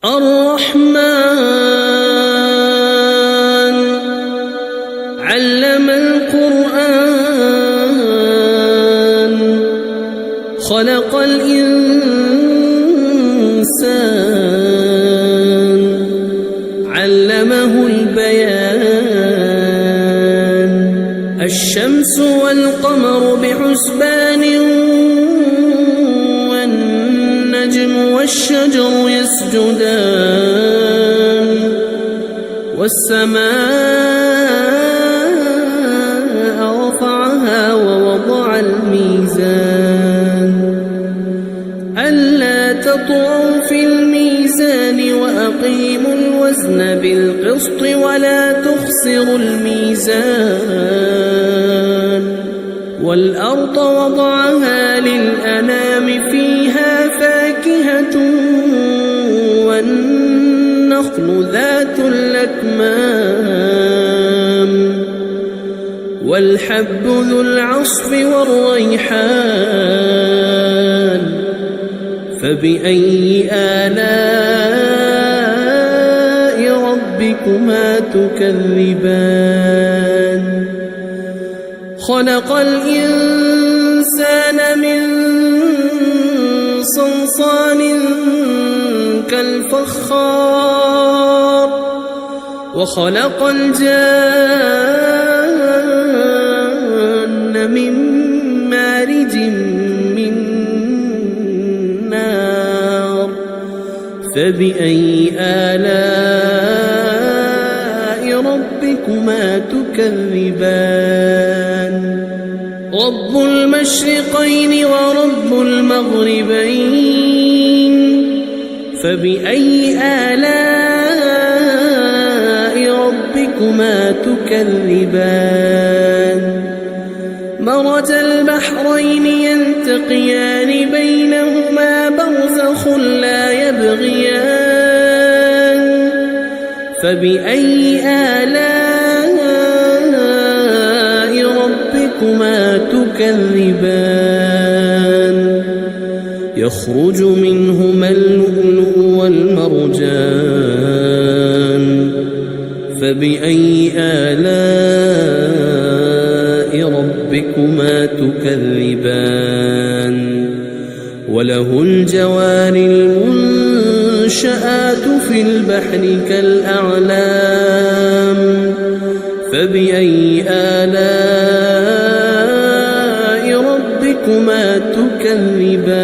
الرحمن علم القرآن خلق الإنسان علمه البيان الشمس والقمر بحسبان والنجم والشجر يسجدان والسماء رفعها ووضع الميزان ألا تطغوا في الميزان وأقيموا الوزن بالقسط ولا تخسروا الميزان والأرض وضعها للأنام فيها فاكهة والنخل ذات الأكمام والحب ذو العصف والريحان فبأي آلاء ربكما تكذبان خلق الإنسان من صلصال كالفخار وخلق الجان من مارج من نار فبأي آلاء ربكما تكذبان رب المشرقين ورب المغربين فبأي آلاء ربكما تكذبان مرج البحرين يلتقيان بينهما برزخ لا يبغيان فبأي آلاء ربكما تكذبان يخرج منهما اللؤلؤ والمرجان فبأي آلاء ربكما تكذبان وله الجوار المنشآت في البحر كالأعلام فبأي آلاء ربكما تكذبان